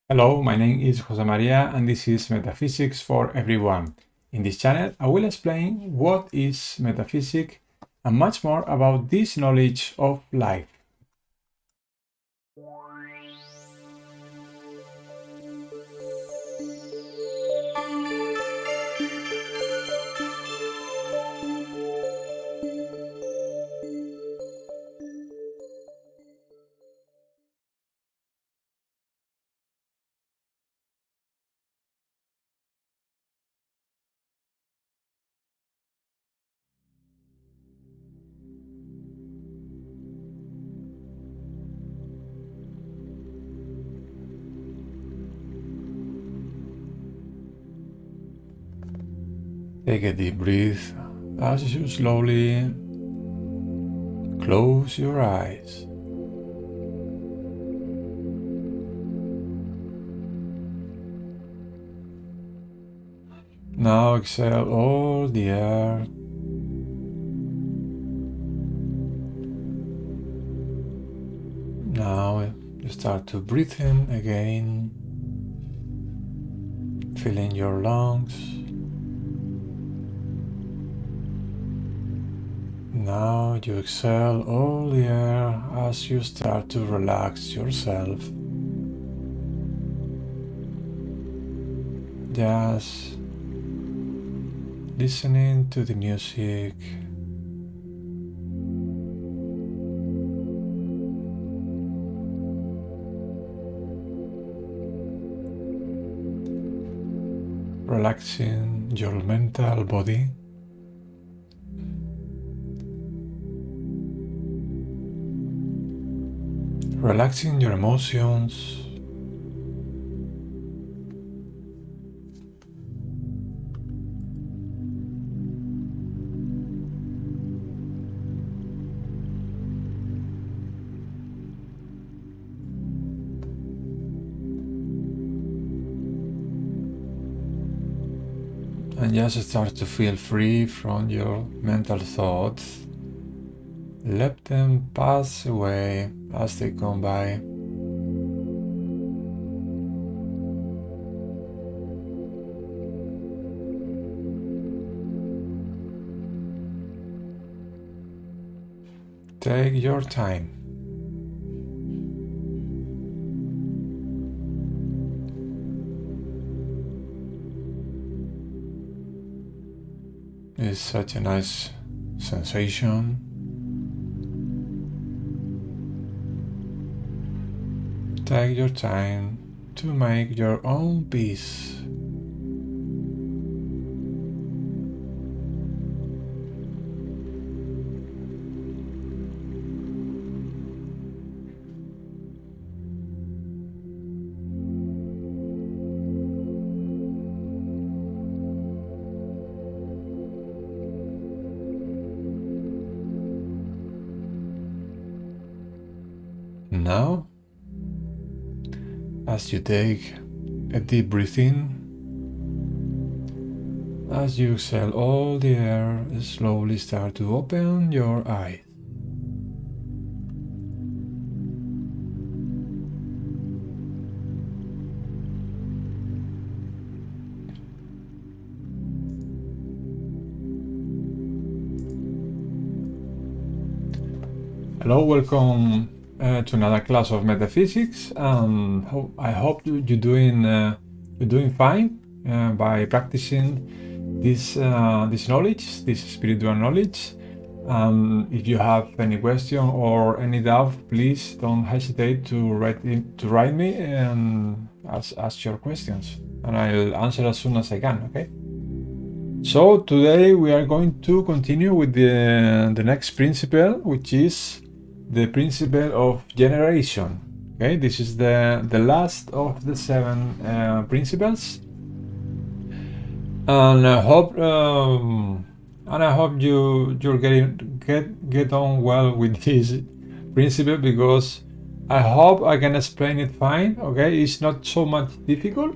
Hello, my name is Jose Maria and this is Metaphysics for Everyone. In this channel, I will explain what is metaphysics and much more about this knowledge of life. Take a deep breath as you slowly close your eyes. Now exhale all the air. Now you start to breathe in again, filling your lungs. Now you exhale all the air as you start to relax yourself. Just listening to the music. Relaxing your mental body. Relaxing your emotions. And just start to feel free from your mental thoughts. Let them pass away as they come by. Take your time. It's such a nice sensation. Take your time to make your own peace. Now, as you take a deep breath in, as you exhale all the air, slowly start to open your eyes. Hello, welcome to another class of metaphysics. I hope you're doing fine by practicing this knowledge, this spiritual knowledge. If you have any question or any doubt, please don't hesitate to write me and ask your questions, and I'll answer as soon as I can. Okay. So today we are going to continue with the next principle, which is the principle of generation. Okay, this is the last of the 7 principles, and I hope you're get on well with this principle, because I hope I can explain it fine. Okay, it's not so much difficult,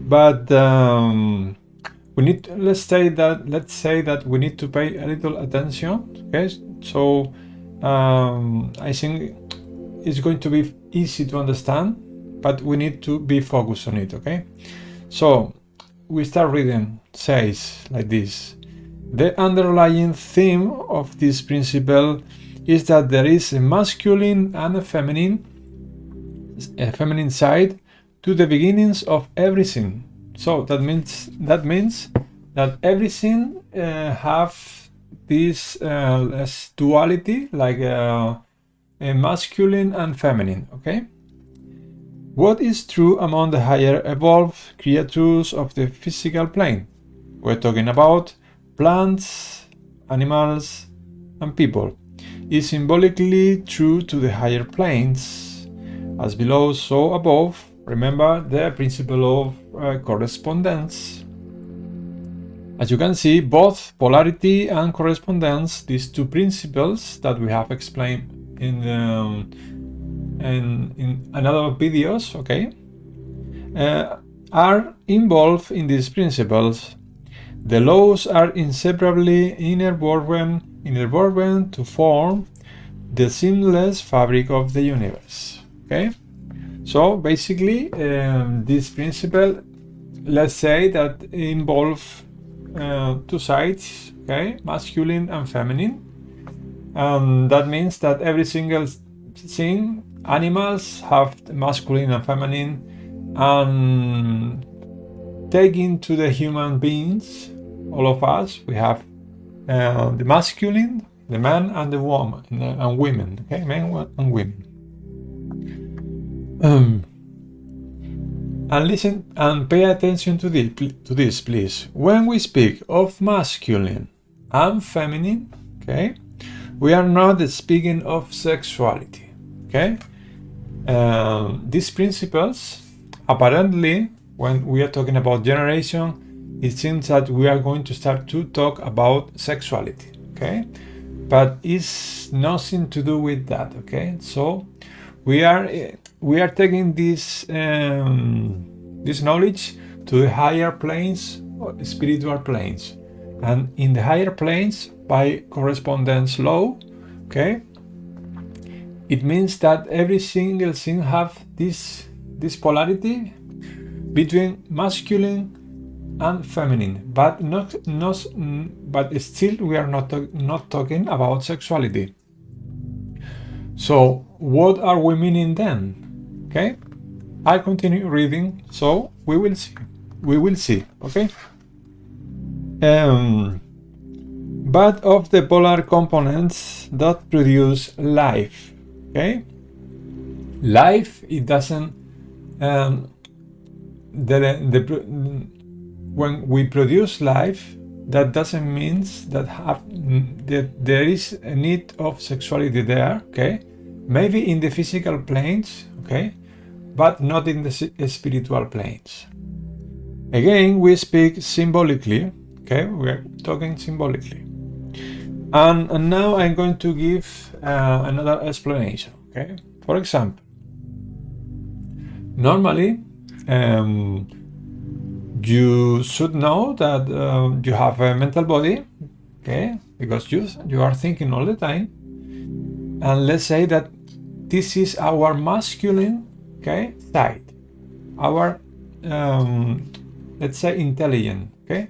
but we need let's say that we need to pay a little attention. Okay, so I think it's going to be easy to understand. but we need to be focused on it, okay? So we start reading, says like this: the underlying theme of this principle is that there is a masculine and a feminine side to the beginnings of everything. So that means that everything have this duality, like a masculine and feminine, okay? What is true among the higher evolved creatures of the physical plane? We're talking about plants, animals, and people. Is symbolically true to the higher planes. As below, so above. Remember the principle of correspondence. As you can see, both polarity and correspondence, these two principles that we have explained in another videos, okay, are involved in these principles. The laws are inseparably interwoven to form the seamless fabric of the universe, okay? So basically, this principle, let's say that involve two sides, okay, masculine and feminine. That means that every single thing, animals have masculine and feminine, and taking to the human beings, all of us, we have the masculine, the man and the woman, and women, okay, men and women. And listen and pay attention to this, please. When we speak of masculine and feminine, okay, we are not speaking of sexuality, okay? These principles, apparently, when we are talking about generation, it seems that we are going to start to talk about sexuality, okay? But it's nothing to do with that, okay? So we are taking this knowledge to the higher planes, spiritual planes, and in the higher planes, by correspondence law, okay, it means that every single thing have this polarity between masculine and feminine, but but still we are not talking about sexuality. So what are we meaning then? Okay, I continue reading, so we will see, okay? But of the polar components that produce life, okay? Life, it doesn't when we produce life, that doesn't mean that there is a need of sexuality there, okay? Maybe in the physical planes, okay, but not in the spiritual planes. Again, we speak symbolically, okay? We're talking symbolically. And now I'm going to give another explanation, okay? For example, normally, you should know that you have a mental body, okay? Because you are thinking all the time. And let's say that this is our masculine, okay, side. Our, let's say, intelligent, okay?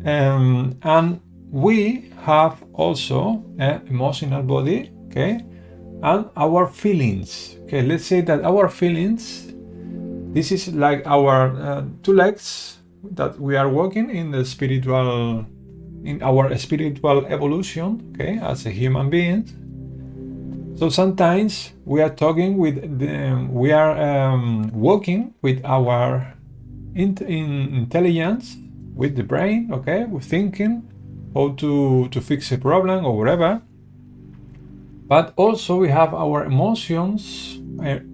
And we have also an emotional body, okay? And our feelings, okay? Let's say that our feelings, this is like our two legs that we are walking in our spiritual evolution, okay, as a human being. So sometimes we are talking with we are working with our intelligence, with the brain, okay, we're thinking how to fix a problem or whatever. But also we have our emotions,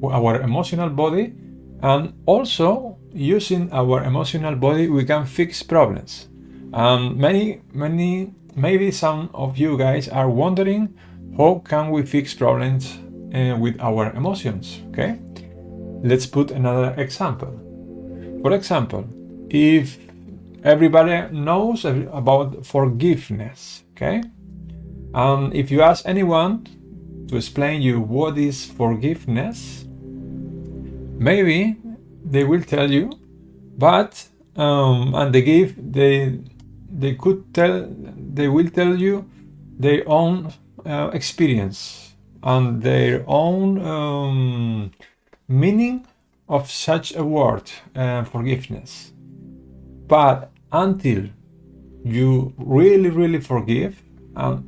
our emotional body, and also using our emotional body we can fix problems. And maybe some of you guys are wondering, how can we fix problems with our emotions, okay? Let's put another example. For example, if everybody knows about forgiveness, okay? And if you ask anyone to explain you what is forgiveness, maybe they will tell you, but and they will tell you their own experience and their own meaning of such a word, forgiveness. But until you really forgive, and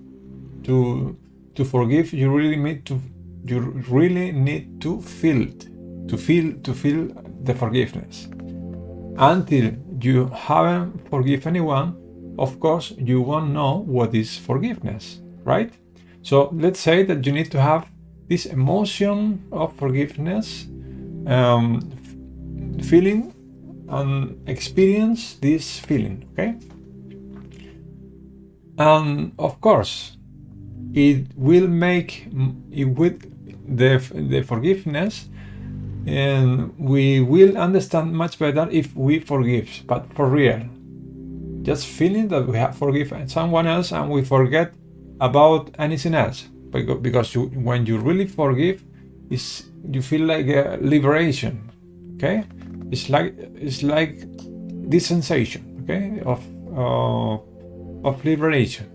to forgive, you really need to feel the forgiveness. Until you haven't forgiven anyone, of course you won't know what is forgiveness, right? So let's say that you need to have this emotion of forgiveness, feeling and experience this feeling, okay? And of course, it will make it with the forgiveness, and we will understand much better if we forgive, but for real. Just feeling that we have forgiven someone else and we forget about anything else, because when you really forgive, you feel like a liberation, okay? It's like this sensation, okay, of liberation.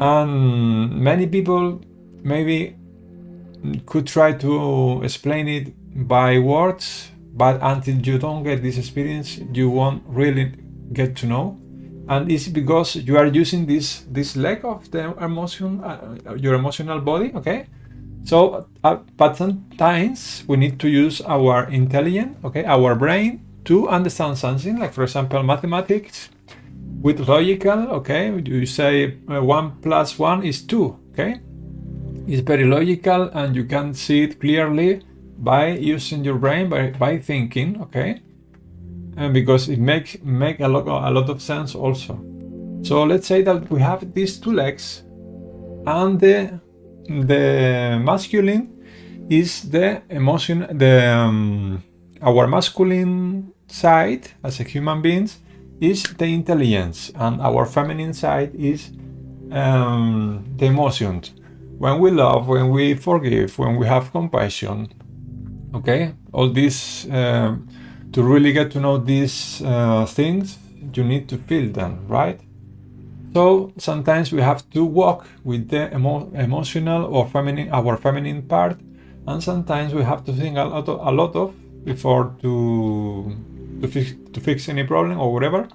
And many people maybe could try to explain it by words, but until you don't get this experience, you won't really get to know. And it's because you are using this leg of the emotion, your emotional body, okay? So, but sometimes we need to use our intelligence, okay, our brain, to understand something, like for example mathematics with logical, okay? You say 1 + 1 is 2, okay? It's very logical, and you can see it clearly by using your brain, by thinking, okay? And because it make a lot of sense also. So let's say that we have these two legs, and the masculine is the emotion, our masculine side as a human beings is the intelligence, and our feminine side is the emotions. When we love, when we forgive, when we have compassion, okay, all this, to really get to know these things, you need to feel them, right? So sometimes we have to walk with the emotional or feminine, our feminine part, and sometimes we have to think a lot of before to fix any problem or whatever,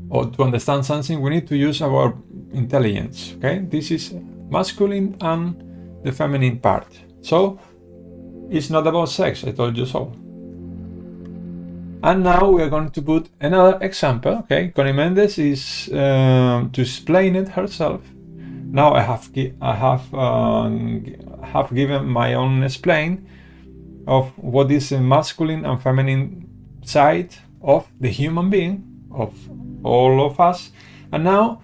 or to understand something. We need to use our intelligence, okay? This is masculine and the feminine part. So it's not about sex, I told you so. And now we are going to put another example, okay? Conny Mendez is to explain it herself. Now I have given my own explain of what is the masculine and feminine side of the human being, of all of us. And now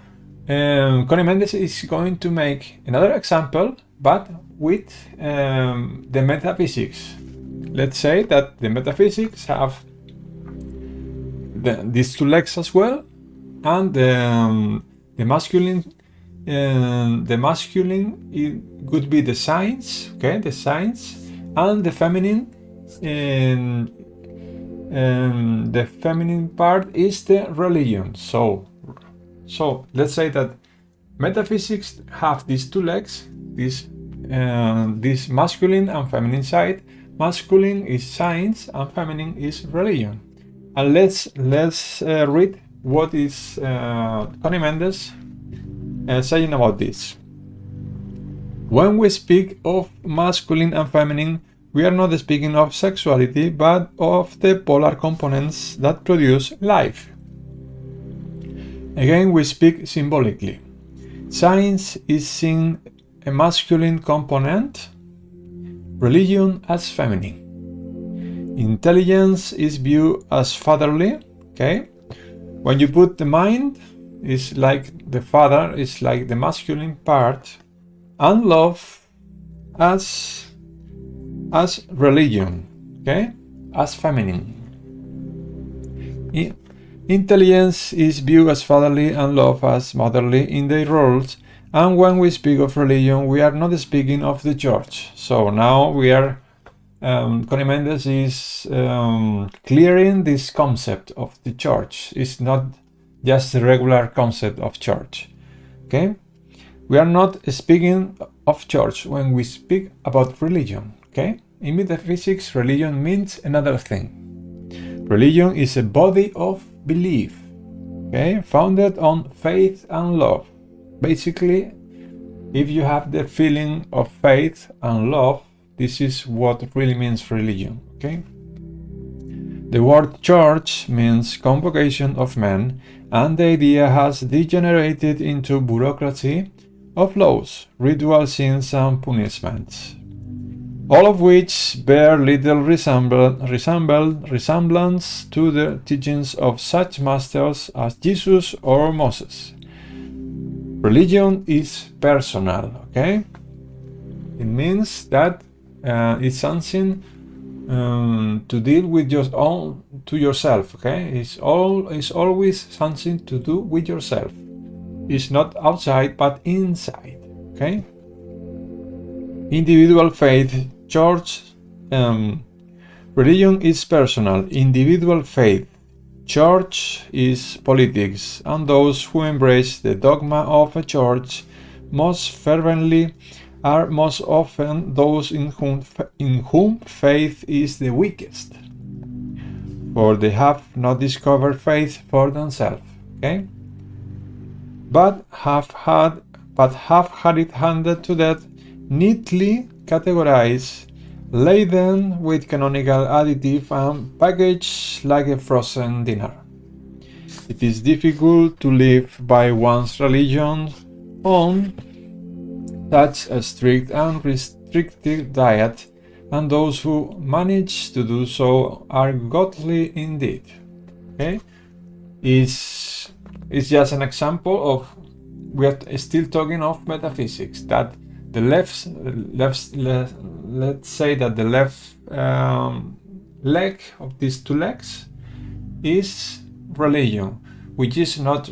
Conny Mendez is going to make another example, but with the metaphysics. Let's say that the metaphysics have these two legs as well, and the masculine it could be the science, okay, the science, and the feminine part is the religion. So let's say that metaphysics have these two legs, this masculine and feminine side. Masculine is science and feminine is religion. And let's read what is Conny Mendez saying about this. When we speak of masculine and feminine, we are not speaking of sexuality, but of the polar components that produce life. Again, we speak symbolically. Science is seen a masculine component, religion as feminine. Intelligence is viewed as fatherly, okay? When you put the mind, is like the father, is like the masculine part, and love as religion, okay? As feminine. Intelligence is viewed as fatherly and love as motherly in their roles. And when we speak of religion, we are not speaking of the church. So now we are Conny Mendez is clearing this concept of the church. It's not just a regular concept of church. Okay? We are not speaking of church when we speak about religion. Okay? In metaphysics, religion means another thing. Religion is a body of belief, okay, founded on faith and love. Basically, if you have the feeling of faith and love, this is what really means religion, okay? The word church means convocation of men, and the idea has degenerated into bureaucracy of laws, ritual sins and punishments, all of which bear little resemblance to the teachings of such masters as Jesus or Moses. Religion is personal, okay? It means that it's something to deal with your own, to yourself, okay? It's always something to do with yourself. It's not outside, but inside, okay? Individual faith, church, religion is personal. Individual faith, church is politics, and those who embrace the dogma of a church most fervently are most often those in whom faith is the weakest, for they have not discovered faith for themselves, okay? But have had it handed to them, neatly categorized, laden with canonical additive and packaged like a frozen dinner. It is difficult to live by one's religion on such a strict and restrictive diet, and those who manage to do so are godly indeed. Okay? It's just an example of, we are still talking of metaphysics, that the let's say that the left leg of these two legs is religion, which is not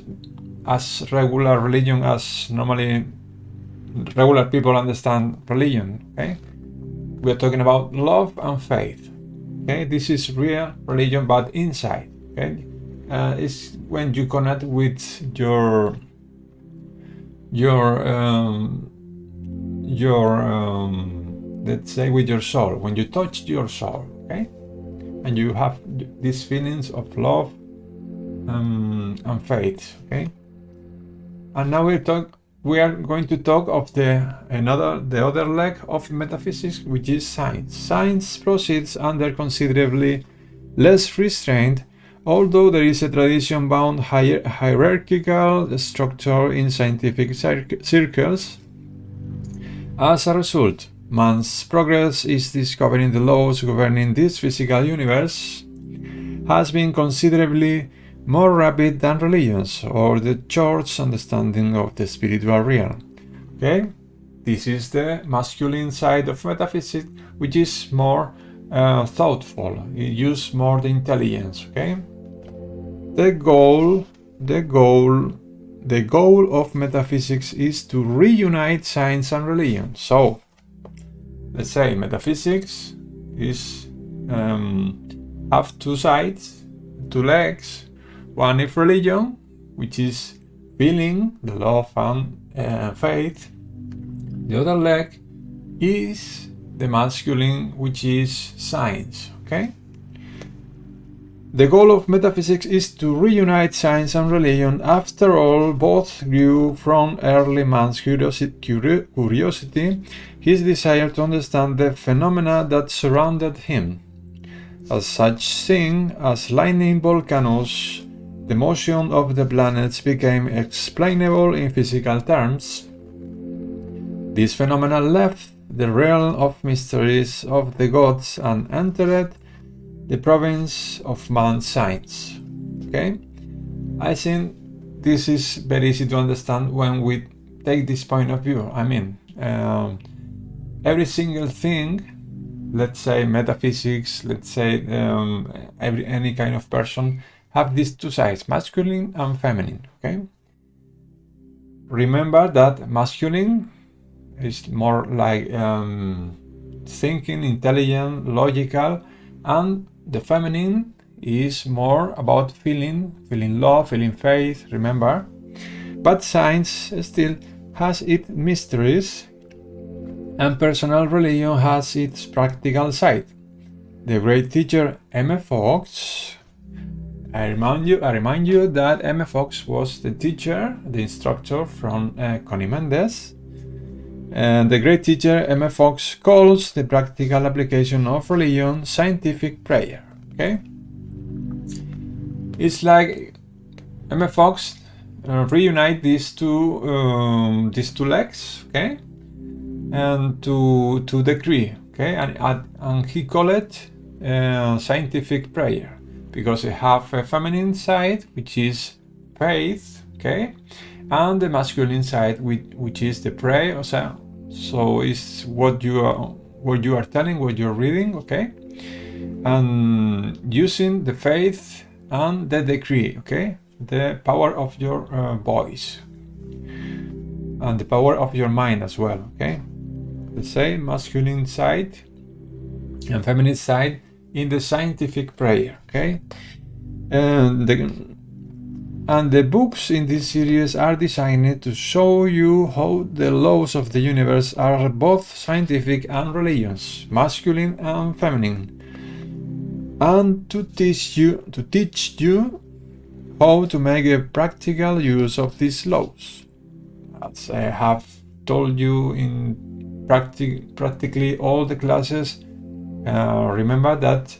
as regular religion as normally regular people understand religion. Okay, we are talking about love and faith. Okay, this is real religion, but inside. Okay, it's when you connect with your let's say with your soul, when you touch your soul, okay, and you have these feelings of love and faith, okay. And now we are going to talk of the other leg of metaphysics, which is science. Science proceeds under considerably less restraint, although there is a tradition-bound hierarchical structure in scientific circles. As a result, man's progress is discovering the laws governing this physical universe has been considerably more rapid than religion's or the church's understanding of the spiritual realm. Okay, this is the masculine side of metaphysics, which is more thoughtful. It uses more the intelligence. Okay, the goal of metaphysics is to reunite science and religion. So, let's say metaphysics is have two sides, two legs. One is religion, which is feeling, the love and faith. The other leg is the masculine, which is science. Okay. The goal of metaphysics is to reunite science and religion. After all, both grew from early man's curiosity, his desire to understand the phenomena that surrounded him. As such things as lightning, volcanoes, the motion of the planets became explainable in physical terms. These phenomena left the realm of mysteries of the gods and entered the province of man's science. Okay? I think this is very easy to understand when we take this point of view. I mean, every single thing, let's say metaphysics, let's say any kind of person, have these two sides, masculine and feminine. Okay? Remember that masculine is more like thinking, intelligent, logical, and the feminine is more about feeling love, feeling faith, remember? But science still has its mysteries, and personal religion has its practical side. The great teacher M. Fox, I remind you that M. Fox was the teacher, the instructor from Conny Mendez. And the great teacher M. Fox calls the practical application of religion scientific prayer. Okay, it's like M. Fox reunite these two legs, okay, and to decree, okay, and he called it scientific prayer because it have a feminine side, which is faith, okay, and the masculine side, which is the prayer. So it's what you are telling, what you're reading, okay, and using the faith and the decree, okay, the power of your voice and the power of your mind as well, okay. The same masculine side and feminine side in the scientific prayer, okay. And the books in this series are designed to show you how the laws of the universe are both scientific and religious, masculine and feminine, and to teach you how to make a practical use of these laws. As I have told you in practically all the classes, remember that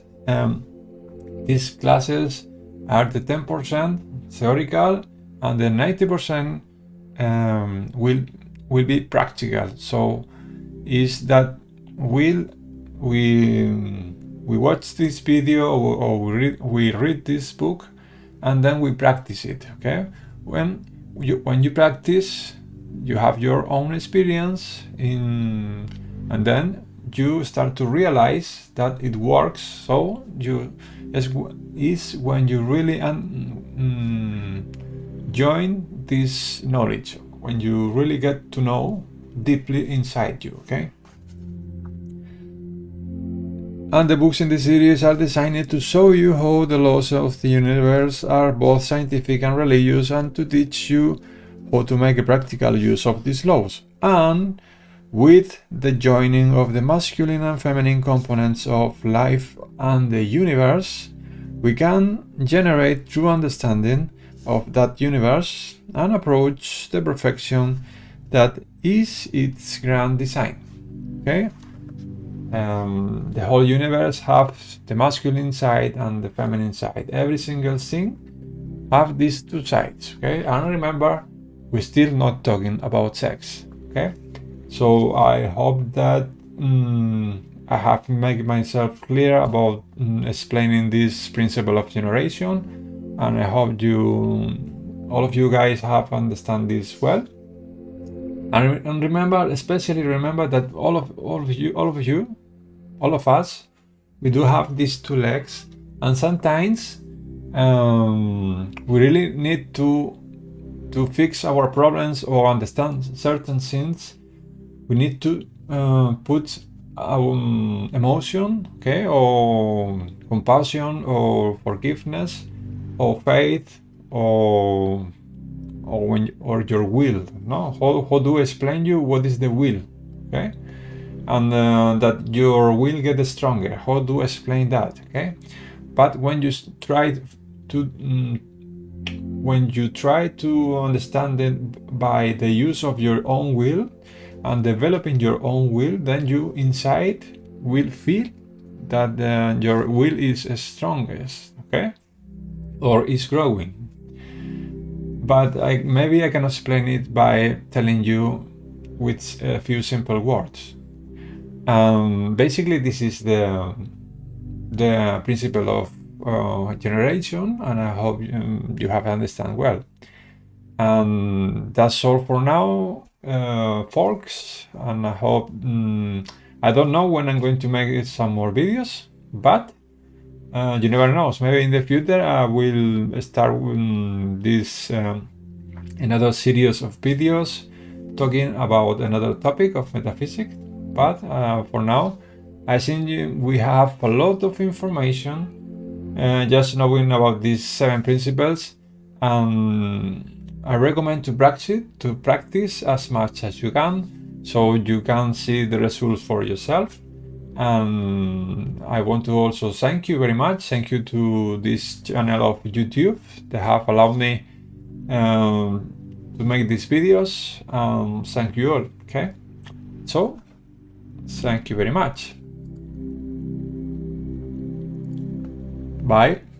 these classes are the 10% theoretical and the 90% will be practical. So is that we watch this video or we read this book and then we practice it, okay. When you practice, you have your own experience and then you start to realize that it works. So is when you really join this knowledge, when you really get to know deeply inside you, okay. And the books in the series are designed to show you how the laws of the universe are both scientific and religious, and to teach you how to make a practical use of these laws. And with the joining of the masculine and feminine components of life and the universe, we can generate true understanding of that universe and approach the perfection that is its grand design, okay. The whole universe has the masculine side and the feminine side. Every single thing have these two sides, okay. And remember, we're still not talking about sex, okay. So I hope that I have made myself clear about explaining this principle of generation, and I hope all of you guys have understand this well. And remember, especially remember that all of us, we do have these two legs, and sometimes we really need to fix our problems or understand certain things. We need to put our emotion, okay, or compassion, or forgiveness, or faith, or your will. No, how do I explain you what is the will, okay? And that your will get stronger. How do I explain that? Okay, but when you try to understand it by the use of your own will and developing your own will, then you inside will feel that your will is strongest, okay, or is growing. But maybe I can explain it by telling you with a few simple words. Basically, this is the principle of generation, and I hope you have understand well. And that's all for now, folks. And I hope I don't know when I'm going to make some more videos, but you never know. Maybe in the future I will start this another series of videos talking about another topic of metaphysics. But for now, I think we have a lot of information just knowing about these 7 principles, and I recommend to practice as much as you can, so you can see the results for yourself. And I want to also thank you very much. Thank you to this channel of YouTube that have allowed me to make these videos. Thank you all. Okay, so thank you very much. Bye.